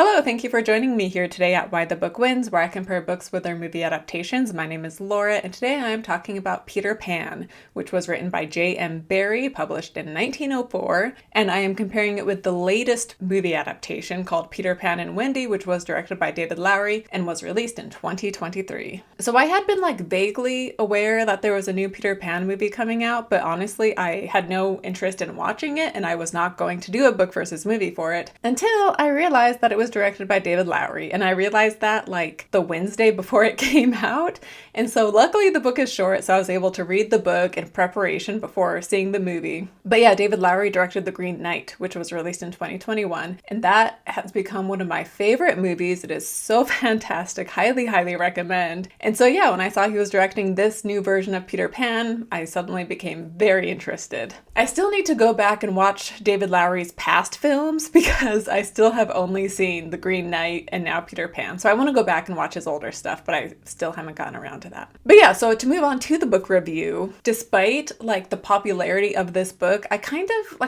Hello, thank you for joining me here today at Why the Book Wins, where I compare books with their movie adaptations. My name is Laura, and today I am talking about Peter Pan, which was written by J.M. Barrie, published in 1904, and I am comparing it with the latest movie adaptation called Peter Pan and Wendy, which was directed by David Lowery and was released in 2023. So I had been vaguely aware that there was a new Peter Pan movie coming out, but honestly, I had no interest in watching it, and I was not going to do a book versus movie for it until I realized that it was directed by David Lowery, and I realized that the Wednesday before it came out. And so luckily the book is short, so I was able to read the book in preparation before seeing the movie. But yeah, David Lowery directed The Green Knight, which was released in 2021, and that has become one of my favorite movies. It is so fantastic, highly recommend. And so yeah, when I saw he was directing this new version of Peter Pan, I suddenly became very interested. I still need to go back and watch David Lowery's past films because I still have only seen The Green Knight and now Peter Pan. So I want to go back and watch his older stuff, but I still haven't gotten around to that. But yeah, so to move on to the book review, despite the popularity of this book, I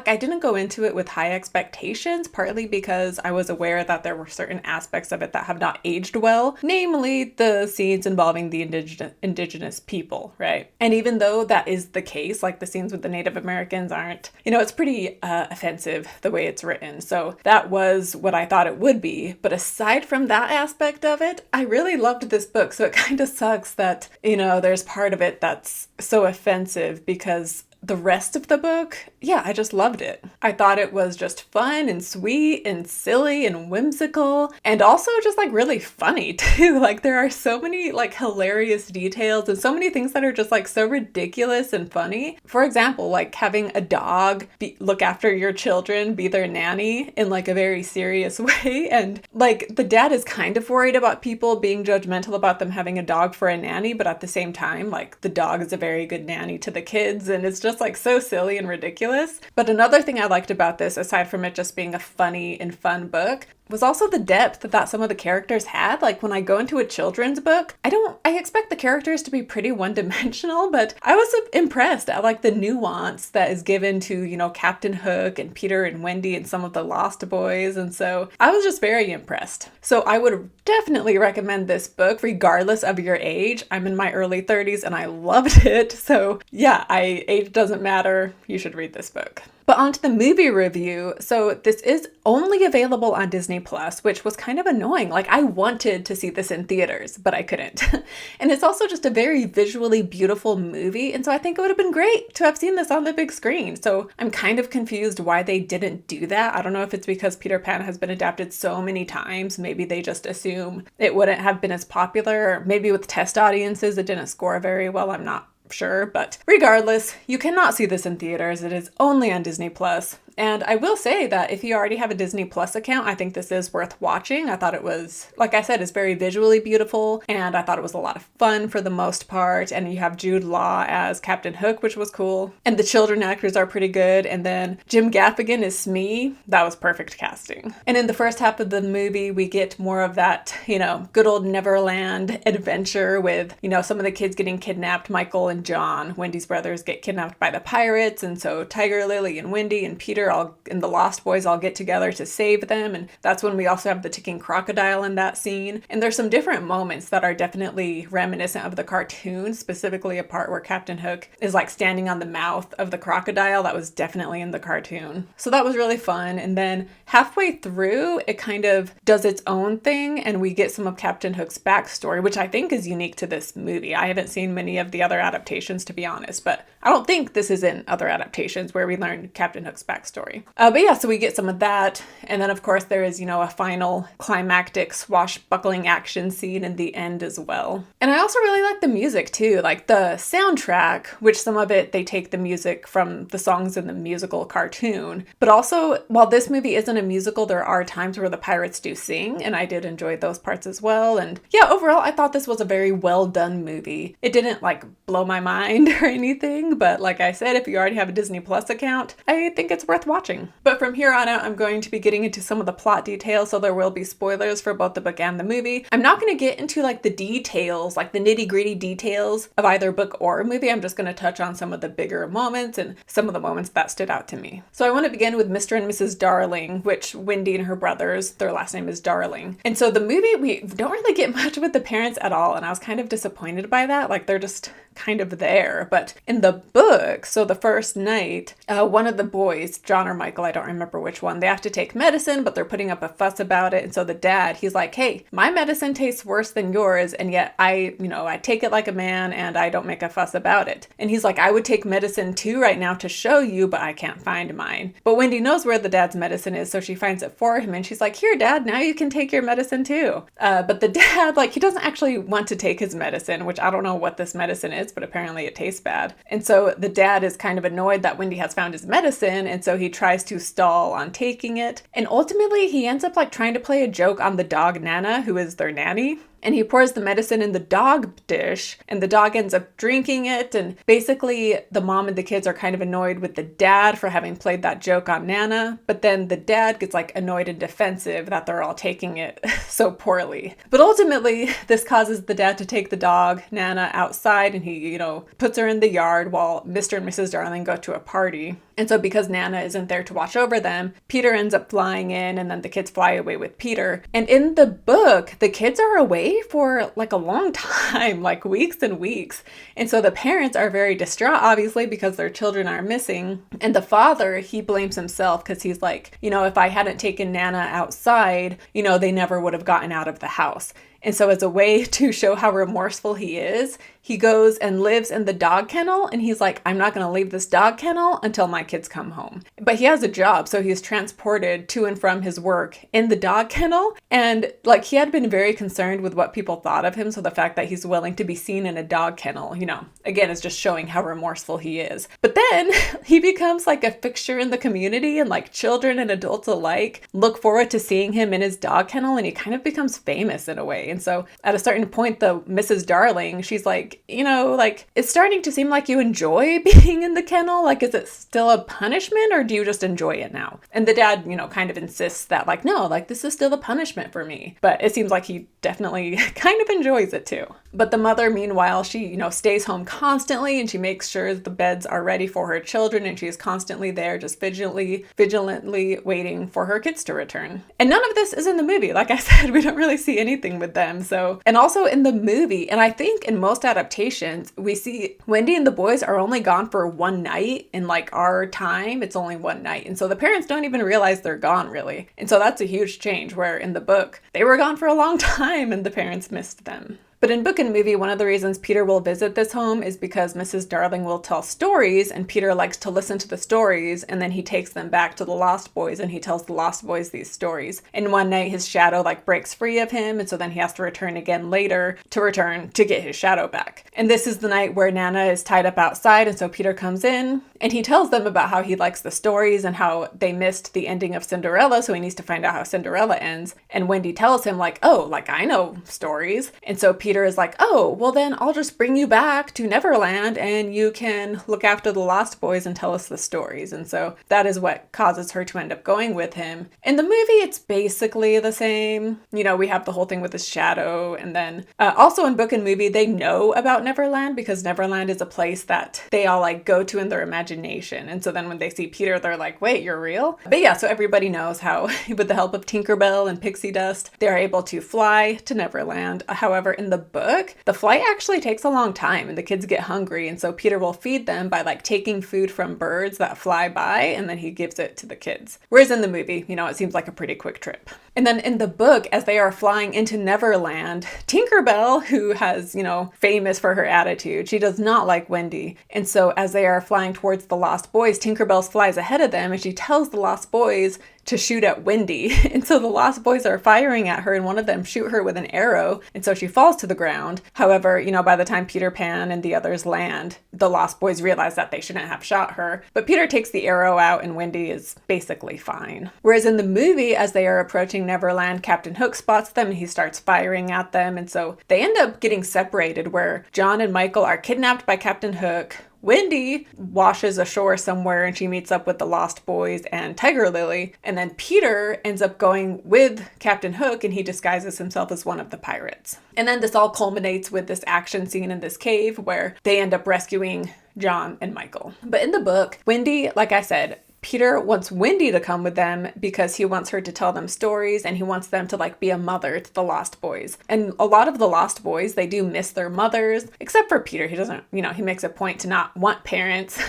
I didn't go into it with high expectations, partly because I was aware that there were certain aspects of it that have not aged well, namely the scenes involving the indigenous people, right? And even though that is the case, the scenes with the Native Americans aren't, it's pretty offensive the way it's written. So that was what I thought it would be. But aside from that aspect of it, I really loved this book. So it kind of sucks that, there's part of it that's so offensive because the rest of the book, yeah, I just loved it. I thought it was just fun and sweet and silly and whimsical and also just really funny too. There are so many hilarious details and so many things that are just so ridiculous and funny. For example, having a dog look after your children, be their nanny in a very serious way. And the dad is kind of worried about people being judgmental about them having a dog for a nanny, but at the same time, the dog is a very good nanny to the kids, and it's just so silly and ridiculous. But another thing I liked about this, aside from it just being a funny and fun book, was also the depth that some of the characters had. When I go into a children's book, I expect the characters to be pretty one-dimensional, but I was impressed at the nuance that is given to, Captain Hook and Peter and Wendy and some of the Lost Boys. And so I was just very impressed. So I would definitely recommend this book regardless of your age. I'm in my early 30s and I loved it. So yeah, age doesn't matter. You should read this book. But on to the movie review. So this is only available on Disney Plus, which was kind of annoying. I wanted to see this in theaters, but I couldn't. And it's also just a very visually beautiful movie. And so I think it would have been great to have seen this on the big screen. So I'm kind of confused why they didn't do that. I don't know if it's because Peter Pan has been adapted so many times. Maybe they just assume it wouldn't have been as popular. Or maybe with test audiences, it didn't score very well. I'm not sure, but regardless, you cannot see this in theaters. It is only on Disney Plus. And I will say that if you already have a Disney Plus account, I think this is worth watching. I thought it was, like I said, it's very visually beautiful, and I thought it was a lot of fun for the most part. And you have Jude Law as Captain Hook, which was cool. And the children actors are pretty good. And then Jim Gaffigan is Smee. That was perfect casting. And in the first half of the movie, we get more of that, good old Neverland adventure with, some of the kids getting kidnapped. Michael and John, Wendy's brothers, get kidnapped by the pirates. And so Tiger Lily and Wendy and Peter and the Lost Boys all get together to save them. And that's when we also have the ticking crocodile in that scene. And there's some different moments that are definitely reminiscent of the cartoon, specifically a part where Captain Hook is standing on the mouth of the crocodile. That was definitely in the cartoon. So that was really fun. And then halfway through, it kind of does its own thing, and we get some of Captain Hook's backstory, which I think is unique to this movie. I haven't seen many of the other adaptations, to be honest, but I don't think this is in other adaptations where we learn Captain Hook's backstory. But yeah, so we get some of that. And then of course there is, a final climactic swashbuckling action scene in the end as well. And I also really like the music too, the soundtrack, which some of it, they take the music from the songs in the musical cartoon. But also, while this movie isn't a musical, there are times where the pirates do sing, and I did enjoy those parts as well. And yeah, overall, I thought this was a very well done movie. It didn't blow my mind or anything, thing, but like I said, if you already have a Disney Plus account, I think it's worth watching. But from here on out, I'm going to be getting into some of the plot details, so there will be spoilers for both the book and the movie. I'm not going to get into like the details, like the nitty-gritty details of either book or movie. I'm just going to touch on some of the bigger moments and some of the moments that stood out to me. So I want to begin with Mr. and Mrs. Darling, which Wendy and her brothers, their last name is Darling. And so the movie, we don't really get much with the parents at all, and I was kind of disappointed by that. Like, they're just kind of there. But in the book, so the first night, one of the boys, John or Michael, I don't remember which one, they have to take medicine, but they're putting up a fuss about it. And so the dad, he's like, hey, my medicine tastes worse than yours, and yet I take it like a man and I don't make a fuss about it. And he's like, I would take medicine too right now to show you, but I can't find mine. But Wendy knows where the dad's medicine is, so she finds it for him, and she's like, here, Dad, now you can take your medicine too. But the dad, like, he doesn't actually want to take his medicine, which I don't know what this medicine is, but apparently it tastes bad. And so the dad is kind of annoyed that Wendy has found his medicine, and so he tries to stall on taking it. And ultimately, he ends up like trying to play a joke on the dog Nana, who is their nanny. And he pours the medicine in the dog dish, and the dog ends up drinking it. And basically, the mom and the kids are kind of annoyed with the dad for having played that joke on Nana. But then the dad gets like annoyed and defensive that they're all taking it so poorly. But ultimately, this causes the dad to take the dog, Nana, outside, and he, puts her in the yard while Mr. and Mrs. Darling go to a party. And so because Nana isn't there to watch over them, Peter ends up flying in, and then the kids fly away with Peter. And in the book, the kids are away for like a long time, like weeks and weeks. And so the parents are very distraught, obviously, because their children are missing. And the father, he blames himself because he's like, if I hadn't taken Nana outside, they never would have gotten out of the house. And so as a way to show how remorseful he is, he goes and lives in the dog kennel, and he's like, I'm not going to leave this dog kennel until my kids come home. But he has a job, so he's transported to and from his work in the dog kennel. And like, he had been very concerned with what people thought of him. So the fact that he's willing to be seen in a dog kennel, again, is just showing how remorseful he is. But then he becomes like a fixture in the community, and like children and adults alike look forward to seeing him in his dog kennel, and he kind of becomes famous in a way. And so at a certain point, the Mrs. Darling, she's like, it's starting to seem like you enjoy being in the kennel. Like, is it still a punishment, or do you just enjoy it now? And the dad, kind of insists that like, no, like this is still a punishment for me. But it seems like he definitely kind of enjoys it too. But the mother, meanwhile, she, stays home constantly, and she makes sure the beds are ready for her children, and she's constantly there, just vigilantly waiting for her kids to return. And none of this is in the movie. Like I said, we don't really see anything with them. So, and also in the movie, and I think in most adaptations, we see Wendy and the boys are only gone for one night. In like our time, it's only one night. And so the parents don't even realize they're gone, really. And so that's a huge change, where in the book, they were gone for a long time and the parents missed them. But in book and movie, one of the reasons Peter will visit this home is because Mrs. Darling will tell stories, and Peter likes to listen to the stories, and then he takes them back to the Lost Boys, and he tells the Lost Boys these stories. And one night his shadow like breaks free of him, and so then he has to return again later to get his shadow back. And this is the night where Nana is tied up outside, and so Peter comes in, and he tells them about how he likes the stories and how they missed the ending of Cinderella, so he needs to find out how Cinderella ends. And Wendy tells him like, oh, like I know stories. And so Peter is like, oh, well then I'll just bring you back to Neverland and you can look after the Lost Boys and tell us the stories. And so that is what causes her to end up going with him. In the movie, it's basically the same. We have the whole thing with his shadow. And then also in book and movie, they know about Neverland because Neverland is a place that they all like go to in their imagination. And so then when they see Peter, they're like, wait, you're real? But yeah, so everybody knows how with the help of Tinkerbell and Pixie Dust, they're able to fly to Neverland. However, in the book, the flight actually takes a long time and the kids get hungry. And so Peter will feed them by like taking food from birds that fly by, and then he gives it to the kids. Whereas in the movie, it seems like a pretty quick trip. And then in the book, as they are flying into Neverland, Tinkerbell, who has, famous for her attitude, she does not like Wendy. And so as they are flying towards the Lost Boys, Tinkerbell flies ahead of them and she tells the Lost Boys to shoot at Wendy. And so the Lost Boys are firing at her, and one of them shoot her with an arrow. And so she falls to the ground. However, by the time Peter Pan and the others land, the Lost Boys realize that they shouldn't have shot her. But Peter takes the arrow out and Wendy is basically fine. Whereas in the movie, as they are approaching Neverland, Captain Hook spots them and he starts firing at them. And so they end up getting separated, where John and Michael are kidnapped by Captain Hook. Wendy washes ashore somewhere and she meets up with the Lost Boys and Tiger Lily. And then Peter ends up going with Captain Hook and he disguises himself as one of the pirates. And then this all culminates with this action scene in this cave where they end up rescuing John and Michael. But in the book, Wendy, like I said, Peter wants Wendy to come with them because he wants her to tell them stories and he wants them to like be a mother to the Lost Boys. And a lot of the Lost Boys, they do miss their mothers, except for Peter. He doesn't, he makes a point to not want parents,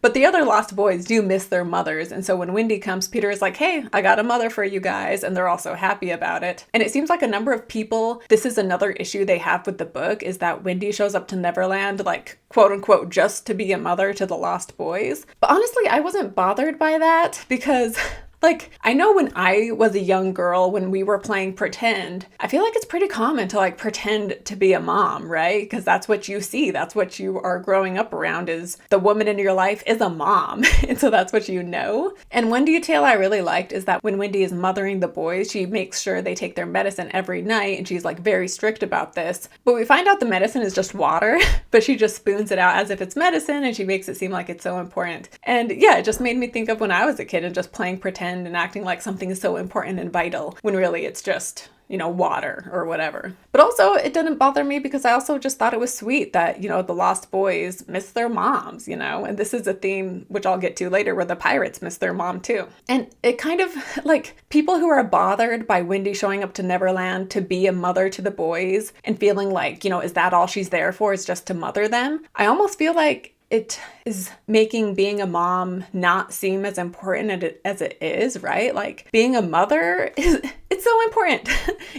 but the other Lost Boys do miss their mothers. And so when Wendy comes, Peter is like, hey, I got a mother for you guys. And they're also happy about it. And it seems like a number of people, this is another issue they have with the book, is that Wendy shows up to Neverland, like quote unquote, just to be a mother to the Lost Boys. But honestly, I wasn't bothered by that because like, I know when I was a young girl, when we were playing pretend, I feel like it's pretty common to like pretend to be a mom, right? Because that's what you see. That's what you are growing up around, is the woman in your life is a mom. And so that's what you know. And one detail I really liked is that when Wendy is mothering the boys, she makes sure they take their medicine every night. And she's like very strict about this. But we find out the medicine is just water, but she just spoons it out as if it's medicine. And she makes it seem like it's so important. And yeah, it just made me think of when I was a kid and just playing pretend and acting like something is so important and vital when really it's just, water or whatever. But also it didn't bother me because I also just thought it was sweet that, the Lost Boys miss their moms, and this is a theme which I'll get to later where the pirates miss their mom too. And it kind of like people who are bothered by Wendy showing up to Neverland to be a mother to the boys and feeling like, is that all she's there for, is just to mother them? I almost feel like it is making being a mom not seem as important as it is, right? Like being a mother it's so important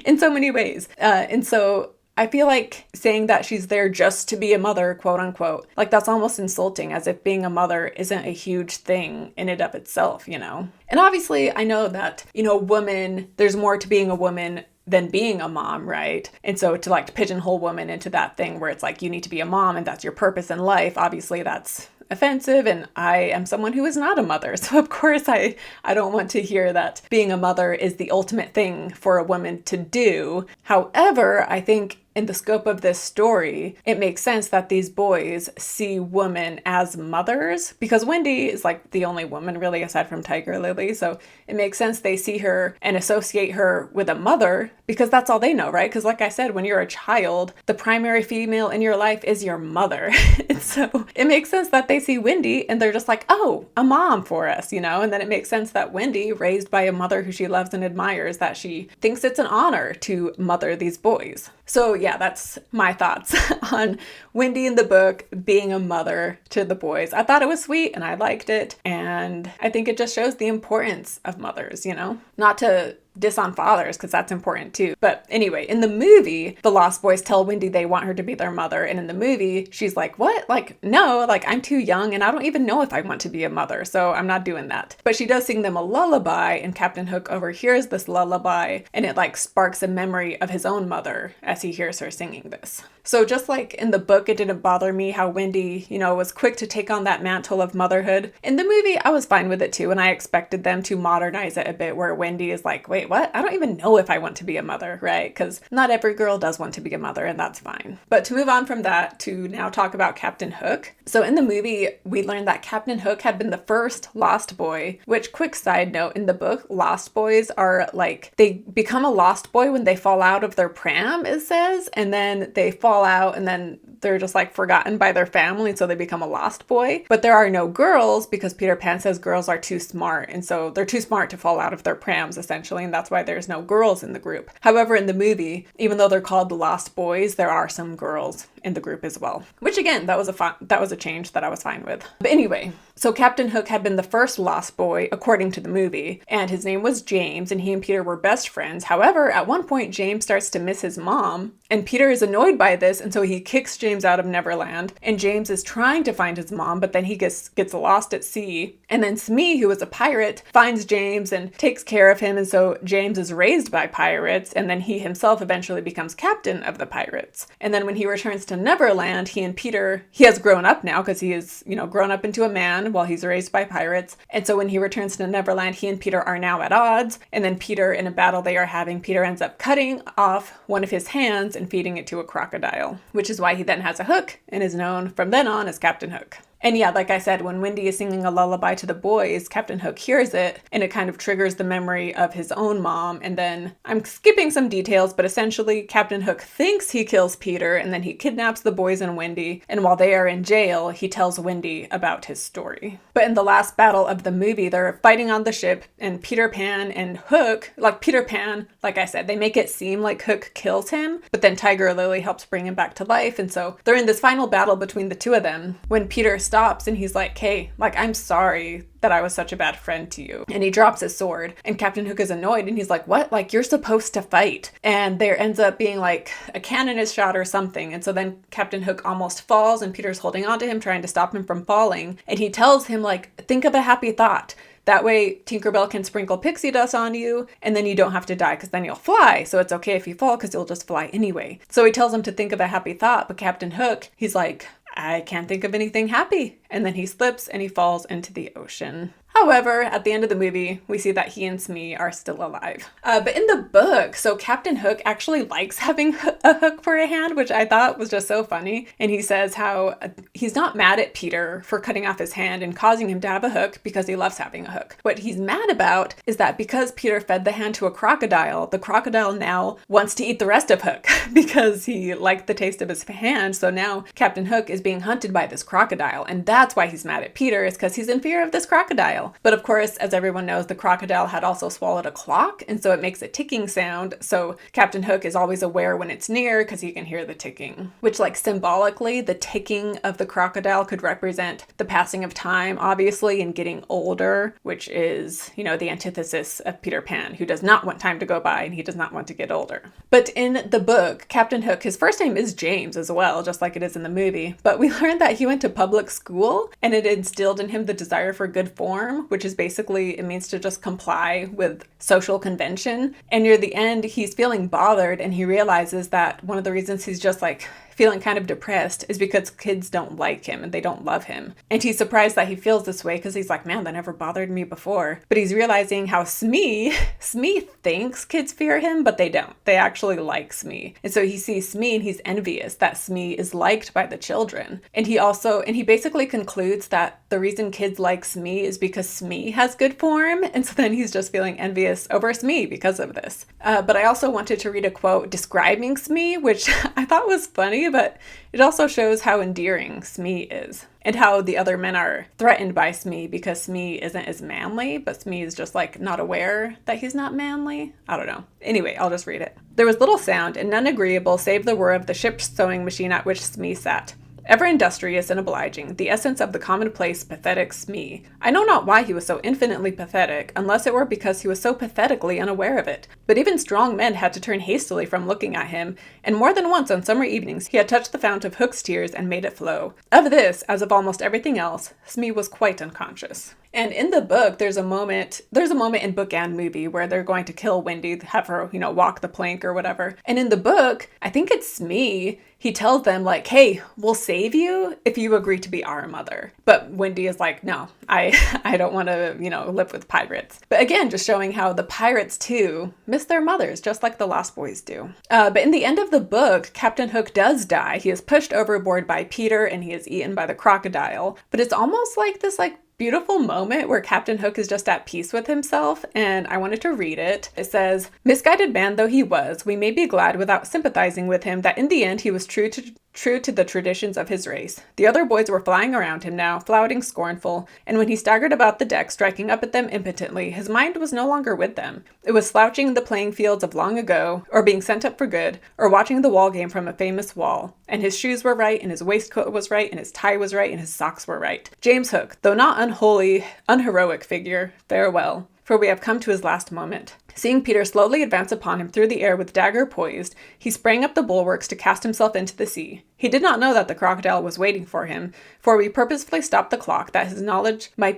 in so many ways. And so I feel like saying that she's there just to be a mother, quote unquote, like that's almost insulting, as if being a mother isn't a huge thing in and of itself, And obviously I know that, woman, there's more to being a woman than being a mom, right? And so to like pigeonhole women into that thing where it's like you need to be a mom and that's your purpose in life, obviously that's offensive, and I am someone who is not a mother. So of course I don't want to hear that being a mother is the ultimate thing for a woman to do. However, I think in the scope of this story, it makes sense that these boys see women as mothers, because Wendy is like the only woman really aside from Tiger Lily. So it makes sense they see her and associate her with a mother because that's all they know, right? Because like I said, when you're a child, the primary female in your life is your mother. And so it makes sense that they see Wendy and they're just like, oh, a mom for us, And then it makes sense that Wendy, raised by a mother who she loves and admires, that she thinks it's an honor to mother these boys. So yeah, that's my thoughts on Wendy in the book being a mother to the boys. I thought it was sweet and I liked it. And I think it just shows the importance of mothers, Not to diss on fathers, because that's important too. But anyway, in the movie, the Lost Boys tell Wendy they want her to be their mother. And in the movie, she's like, what? Like, no, like I'm too young and I don't even know if I want to be a mother. So I'm not doing that. But she does sing them a lullaby, and Captain Hook overhears this lullaby and it like sparks a memory of his own mother as he hears her singing this. So just like in the book, it didn't bother me how Wendy, was quick to take on that mantle of motherhood. In the movie, I was fine with it too. And I expected them to modernize it a bit where Wendy is like, wait, what? I don't even know if I want to be a mother, right? Because not every girl does want to be a mother, and that's fine. But to move on from that to now talk about Captain Hook. So in the movie, we learned that Captain Hook had been the first Lost Boy, which, quick side note, in the book, Lost Boys are like, they become a Lost Boy when they fall out of their pram, it says, and then they fall out and then they're just like forgotten by their family, so they become a Lost Boy. But there are no girls because Peter Pan says girls are too smart, and so they're too smart to fall out of their prams essentially, and that's why there's no girls in the group. However, in the movie, even though they're called the Lost Boys, there are some girls in the group as well, which again, that was a change that I was fine with. But anyway, so Captain Hook had been the first Lost Boy according to the movie, and his name was James, and he and Peter were best friends. However, at one point, James starts to miss his mom, and Peter is annoyed by this, and so he kicks James out of Neverland, and James is trying to find his mom, but then he gets lost at sea, and then Smee, who is a pirate, finds James and takes care of him, and so James is raised by pirates, and then he himself eventually becomes captain of the pirates. And then when he returns to Neverland, he and Peter, he has grown up now because he is, grown up into a man while he's raised by pirates. And so when he returns to Neverland, he and Peter are now at odds. And then Peter, in a battle they are having, Peter ends up cutting off one of his hands and feeding it to a crocodile, which is why he then has a hook and is known from then on as Captain Hook. And yeah, like I said, when Wendy is singing a lullaby to the boys, Captain Hook hears it, and it kind of triggers the memory of his own mom. And then I'm skipping some details, but essentially Captain Hook thinks he kills Peter, and then he kidnaps the boys and Wendy. And while they are in jail, he tells Wendy about his story. But in the last battle of the movie, they're fighting on the ship, and Peter Pan and Hook, like Peter Pan, like I said, they make it seem like Hook kills him, but then Tiger Lily helps bring him back to life. And so they're in this final battle between the two of them when Peter stops and he's like, hey, like, I'm sorry that I was such a bad friend to you. And he drops his sword, and Captain Hook is annoyed, and he's like, what? Like, you're supposed to fight. And there ends up being like a cannon is shot or something. And so then Captain Hook almost falls, and Peter's holding on to him, trying to stop him from falling. And he tells him, like, think of a happy thought. That way, Tinkerbell can sprinkle pixie dust on you, and then you don't have to die, because then you'll fly. So it's okay if you fall, because you'll just fly anyway. So he tells him to think of a happy thought, but Captain Hook, he's like, I can't think of anything happy. And then he slips and he falls into the ocean. However, at the end of the movie, we see that he and Smee are still alive. But in the book, so Captain Hook actually likes having a hook for a hand, which I thought was just so funny. And he says how he's not mad at Peter for cutting off his hand and causing him to have a hook because he loves having a hook. What he's mad about is that because Peter fed the hand to a crocodile, the crocodile now wants to eat the rest of Hook because he liked the taste of his hand. So now Captain Hook is being hunted by this crocodile. And that's why he's mad at Peter, is because he's in fear of this crocodile. But of course, as everyone knows, the crocodile had also swallowed a clock, and so it makes a ticking sound. So Captain Hook is always aware when it's near because he can hear the ticking, which, like, symbolically, the ticking of the crocodile could represent the passing of time, obviously, and getting older, which is, you know, the antithesis of Peter Pan, who does not want time to go by and he does not want to get older. But in the book, Captain Hook, his first name is James as well, just like it is in the movie. But we learned that he went to public school, and it instilled in him the desire for good form, which is basically, it means to just comply with social convention. And near the end, he's feeling bothered, and he realizes that one of the reasons he's just like feeling kind of depressed is because kids don't like him and they don't love him. And he's surprised that he feels this way because he's like, man, that never bothered me before. But he's realizing how Smee thinks kids fear him, but they don't. They actually like Smee. And so he sees Smee and he's envious that Smee is liked by the children. And he basically concludes that the reason kids like Smee is because Smee has good form. And so then he's just feeling envious over Smee because of this. But I also wanted to read a quote describing Smee, which I thought was funny, but it also shows how endearing Smee is and how the other men are threatened by Smee because Smee isn't as manly, but Smee is just like not aware that he's not manly. I don't know. Anyway, I'll just read it. There was little sound and none agreeable save the whir of the ship's sewing machine at which Smee sat. Ever industrious and obliging, the essence of the commonplace, pathetic Smee. I know not why he was so infinitely pathetic, unless it were because he was so pathetically unaware of it. But even strong men had to turn hastily from looking at him, and more than once on summer evenings he had touched the fount of Hook's tears and made it flow. Of this, as of almost everything else, Smee was quite unconscious. And in the book, there's a moment in book and movie where they're going to kill Wendy, have her, walk the plank or whatever. And in the book, I think it's Smee, he tells them like, hey, we'll save you if you agree to be our mother. But Wendy is like, no, I don't want to, live with pirates. But again, just showing how the pirates too miss their mothers, just like the Lost Boys do. But in the end of the book, Captain Hook does die. He is pushed overboard by Peter and he is eaten by the crocodile. But it's almost like this beautiful moment where Captain Hook is just at peace with himself, and I wanted to read it. It says, misguided man though he was, we may be glad without sympathizing with him that in the end he was true to the traditions of his race. The other boys were flying around him now, flouting scornful, and when he staggered about the deck, striking up at them impotently, his mind was no longer with them. It was slouching in the playing fields of long ago, or being sent up for good, or watching the wall game from a famous wall. And his shoes were right, and his waistcoat was right, and his tie was right, and his socks were right. James Hook, though not unholy, unheroic figure, farewell, for we have come to his last moment. Seeing Peter slowly advance upon him through the air with dagger poised, he sprang up the bulwarks to cast himself into the sea. He did not know that the crocodile was waiting for him, for we purposefully stopped the clock that this knowledge might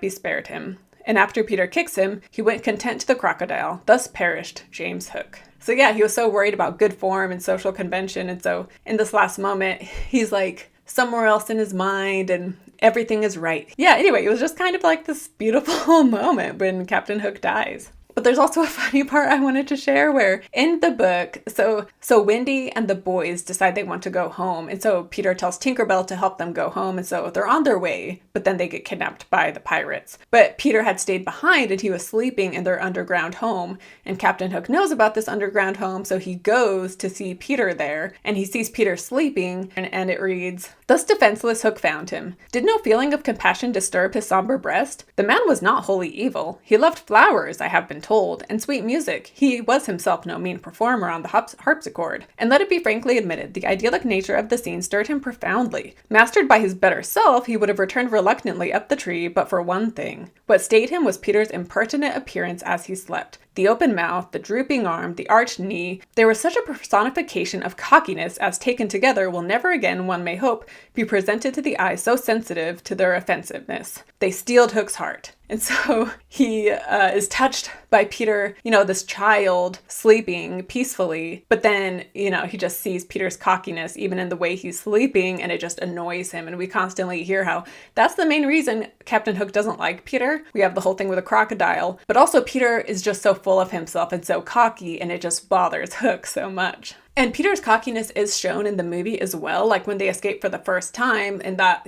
be spared him. And after Peter kicks him, he went content to the crocodile. Thus perished James Hook. So yeah, he was so worried about good form and social convention, and so in this last moment, he's like somewhere else in his mind and everything is right. Yeah, anyway, it was just kind of like this beautiful moment when Captain Hook dies. But there's also a funny part I wanted to share where in the book, so Wendy and the boys decide they want to go home. And so Peter tells Tinkerbell to help them go home. And so they're on their way, but then they get kidnapped by the pirates. But Peter had stayed behind and he was sleeping in their underground home. And Captain Hook knows about this underground home. So he goes to see Peter there and he sees Peter sleeping and it reads, "Thus defenseless Hook found him. Did no feeling of compassion disturb his somber breast? The man was not wholly evil. He loved flowers, I have been told, and sweet music. He was himself no mean performer on the harpsichord. And let it be frankly admitted, the idyllic nature of the scene stirred him profoundly. Mastered by his better self, he would have returned reluctantly up the tree, but for one thing. What stayed him was Peter's impertinent appearance as he slept. The open mouth, the drooping arm, the arched knee, they were such a personification of cockiness as taken together will never again, one may hope, be presented to the eye so sensitive to their offensiveness. They steeled Hook's heart." And so he is touched by Peter, this child sleeping peacefully, but then, he just sees Peter's cockiness even in the way he's sleeping and it just annoys him. And we constantly hear how that's the main reason Captain Hook doesn't like Peter. We have the whole thing with a crocodile, but also Peter is just so full of himself and so cocky and it just bothers Hook so much. And Peter's cockiness is shown in the movie as well, like when they escape for the first time in that,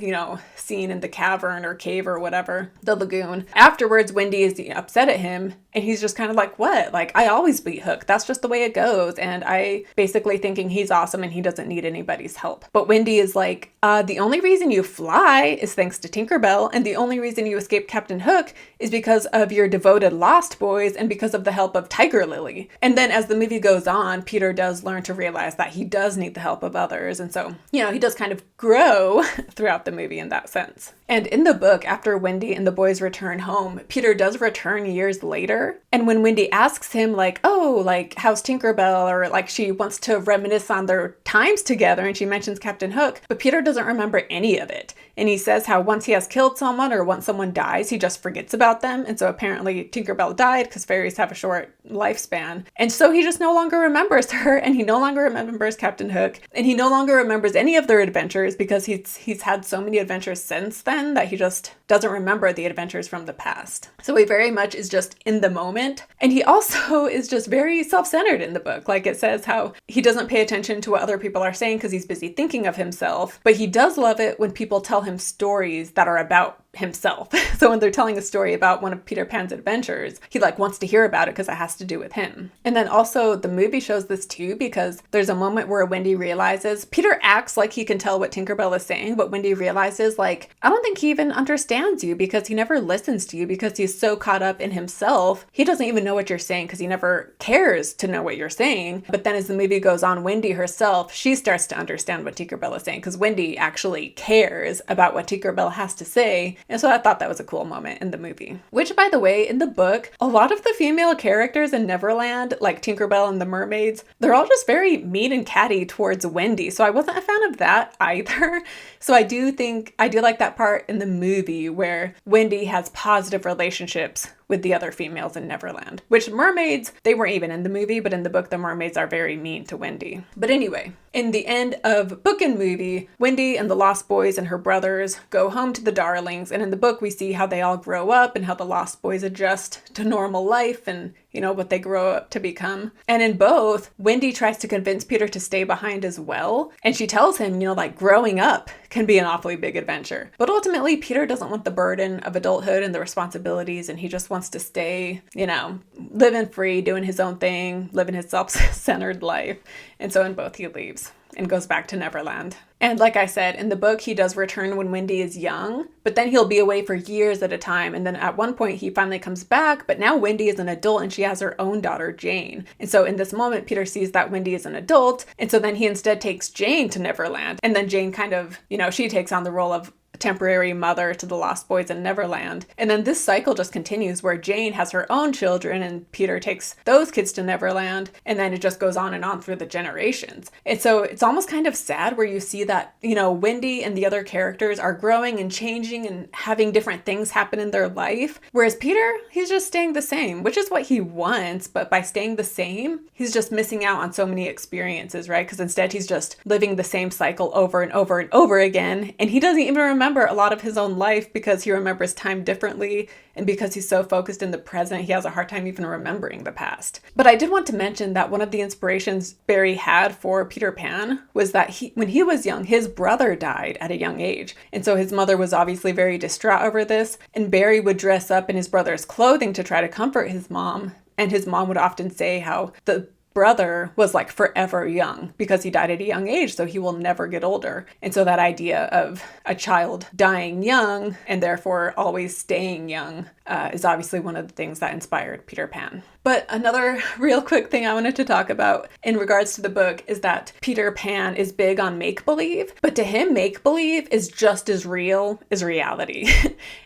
scene in the cavern or cave or whatever, the lagoon. Afterwards, Wendy is upset at him and he's just kind of like, what? Like, I always beat Hook. That's just the way it goes. And I basically thinking he's awesome and he doesn't need anybody's help. But Wendy is like, the only reason you fly is thanks to Tinkerbell. And the only reason you escape Captain Hook is because of your devoted Lost Boys and because of the help of Tiger Lily. And then as the movie goes on, Peter does learn to realize that he does need the help of others. And so, he does kind of grow throughout the movie in that sense. And in the book, after Wendy and the boys return home, Peter does return years later. And when Wendy asks him how's Tinkerbell? Or she wants to reminisce on their times together and she mentions Captain Hook, but Peter doesn't remember any of it. And he says how once he has killed someone or once someone dies, he just forgets about them. And so apparently Tinkerbell died because fairies have a short lifespan. And so he just no longer remembers her and he no longer remembers Captain Hook and he no longer remembers any of their adventures because he's had so many adventures since then that he just doesn't remember the adventures from the past. So he very much is just in the moment. And he also is just very self-centered in the book. Like it says how he doesn't pay attention to what other people are saying because he's busy thinking of himself, but he does love it when people tell him stories that are about himself. So when they're telling a story about one of Peter Pan's adventures, he wants to hear about it because it has to do with him. And then also the movie shows this too because there's a moment where Wendy realizes Peter acts like he can tell what Tinkerbell is saying, but Wendy realizes I don't think he even understands you because he never listens to you because he's so caught up in himself. He doesn't even know what you're saying because he never cares to know what you're saying. But then as the movie goes on, Wendy herself, she starts to understand what Tinkerbell is saying because Wendy actually cares about what Tinkerbell has to say. And so I thought that was a cool moment in the movie. Which, by the way, in the book, a lot of the female characters in Neverland, like Tinkerbell and the mermaids, they're all just very mean and catty towards Wendy. So I wasn't a fan of that either. So I do like that part in the movie where Wendy has positive relationships with the other females in Neverland. Which mermaids, they weren't even in the movie, but in the book, the mermaids are very mean to Wendy. But anyway, in the end of book and movie, Wendy and the Lost Boys and her brothers go home to the Darlings. And in the book, we see how they all grow up and how the Lost Boys adjust to normal life and what they grow up to become. And in both, Wendy tries to convince Peter to stay behind as well. And she tells him, growing up can be an awfully big adventure. But ultimately, Peter doesn't want the burden of adulthood and the responsibilities. And he just wants to stay, living free, doing his own thing, living his self-centered life. And so in both, he leaves and goes back to Neverland. And like I said, in the book, he does return when Wendy is young, but then he'll be away for years at a time. And then at one point he finally comes back, but now Wendy is an adult and she has her own daughter, Jane. And so in this moment, Peter sees that Wendy is an adult. And so then he instead takes Jane to Neverland. And then Jane kind of, she takes on the role of temporary mother to the Lost Boys in Neverland. And then this cycle just continues where Jane has her own children and Peter takes those kids to Neverland. And then it just goes on and on through the generations. And so it's almost kind of sad where you see that, Wendy and the other characters are growing and changing and having different things happen in their life. Whereas Peter, he's just staying the same, which is what he wants. But by staying the same, he's just missing out on so many experiences, right? Because instead he's just living the same cycle over and over and over again. And he doesn't even remember remember a lot of his own life because he remembers time differently, and because he's so focused in the present, he has a hard time even remembering the past. But I did want to mention that one of the inspirations Barrie had for Peter Pan was that when he was young, his brother died at a young age. And so his mother was obviously very distraught over this, and Barrie would dress up in his brother's clothing to try to comfort his mom. And his mom would often say how the brother was like forever young because he died at a young age, so he will never get older. And so that idea of a child dying young and therefore always staying young is obviously one of the things that inspired Peter Pan. But another real quick thing I wanted to talk about in regards to the book is that Peter Pan is big on make-believe, but to him, make-believe is just as real as reality.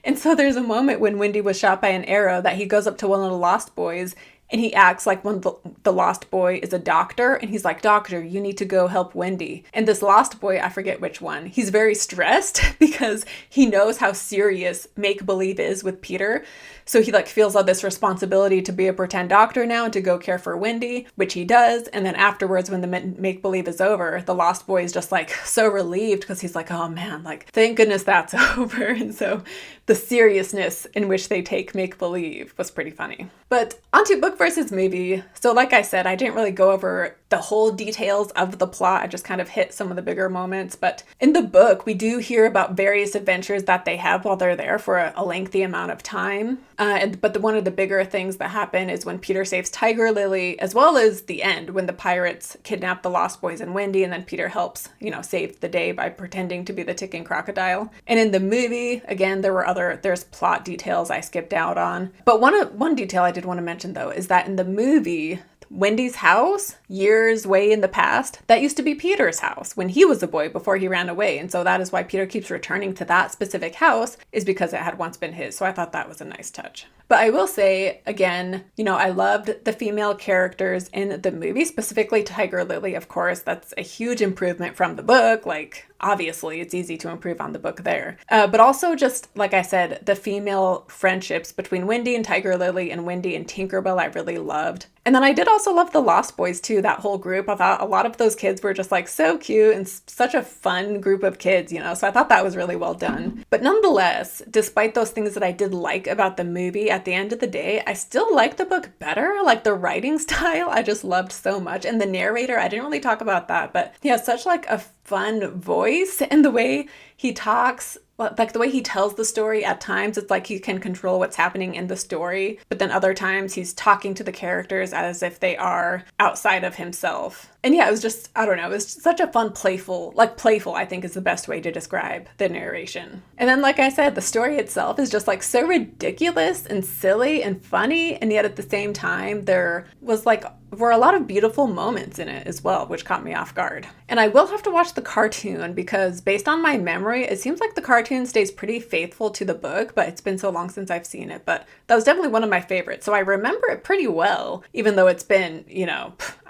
And so there's a moment when Wendy was shot by an arrow that he goes up to one of the Lost Boys and he acts like one of the Lost Boy is a doctor. And he's like, "Doctor, you need to go help Wendy." And this Lost Boy, I forget which one, he's very stressed because he knows how serious make-believe is with Peter. So he like feels all this responsibility to be a pretend doctor now and to go care for Wendy, which he does. And then afterwards, when the make-believe is over, the Lost Boy is just like so relieved because he's like, "Oh man, like thank goodness that's over." And so the seriousness in which they take make-believe was pretty funny. But onto book versus movie. So like I said, I didn't really go over the whole details of the plot. I just kind of hit some of the bigger moments. But in the book, we do hear about various adventures that they have while they're there for a lengthy amount of time. But one of the bigger things that happen is when Peter saves Tiger Lily, as well as the end when the pirates kidnap the Lost Boys and Wendy, and then Peter helps, save the day by pretending to be the ticking crocodile. And in the movie, again, there's plot details I skipped out on. But one detail I did want to mention though is that in the movie, Wendy's house, years way in the past, that used to be Peter's house when he was a boy before he ran away. And so that is why Peter keeps returning to that specific house, is because it had once been his. So I thought that was a nice touch. But I will say, again, I loved the female characters in the movie, specifically Tiger Lily, of course. That's a huge improvement from the book. Like, obviously, it's easy to improve on the book there. But also just, like I said, the female friendships between Wendy and Tiger Lily and Wendy and Tinkerbell I really loved. And then I did also love the Lost Boys too, that whole group. I thought a lot of those kids were just like so cute and such a fun group of kids, so I thought that was really well done. But nonetheless, despite those things that I did like about the movie, at the end of the day, I still like the book better. Like the writing style, I just loved so much. And the narrator, I didn't really talk about that, but he has such like a fun voice, and the way he talks, like the way he tells the story at times, it's like he can control what's happening in the story, but then other times he's talking to the characters as if they are outside of himself. And yeah, it was just, I don't know, it was such a fun, playful, I think is the best way to describe the narration. And then, like I said, the story itself is just like so ridiculous and silly and funny, and yet at the same time, there were a lot of beautiful moments in it as well, which caught me off guard. And I will have to watch the cartoon because based on my memory, it seems like the cartoon stays pretty faithful to the book, but it's been so long since I've seen it. But that was definitely one of my favorites. So I remember it pretty well, even though it's been,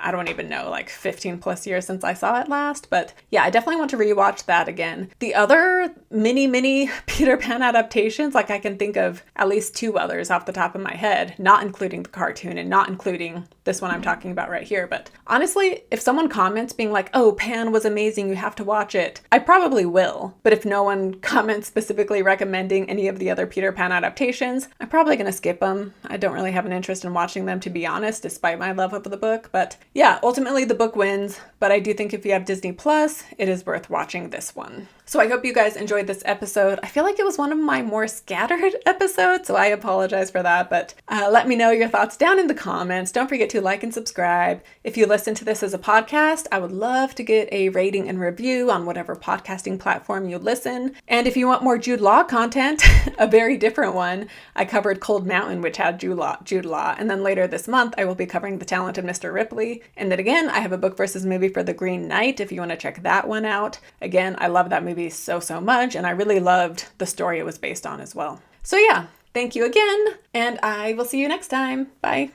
I don't even know, like 15 plus years since I saw it last. But yeah, I definitely want to rewatch that again. The other mini Peter Pan adaptations, like I can think of at least 2 others off the top of my head, not including the cartoon and not including this one I'm talking about right here. But honestly, if someone comments being like, "Oh, Pan was amazing, you have to watch it," I probably will. But if no one comments specifically recommending any of the other Peter Pan adaptations, I'm probably going to skip them. I don't really have an interest in watching them, to be honest, despite my love of the book. But yeah, ultimately the book wins. But I do think if you have Disney Plus, it is worth watching this one. So I hope you guys enjoyed this episode. I feel like it was one of my more scattered episodes, so I apologize for that. But let me know your thoughts down in the comments. Don't forget to like and subscribe. If you listen to this as a podcast, I would love to get a rating and review on whatever podcasting platform you listen. And if you want more Jude Law content, a very different one, I covered Cold Mountain, which had Jude Law. And then later this month, I will be covering The Talented Mr. Ripley. And then again, I have a book versus movie for The Green Knight, if you want to check that one out. Again, I love that movie so much, and I really loved the story it was based on as well. So yeah, thank you again, and I will see you next time. Bye.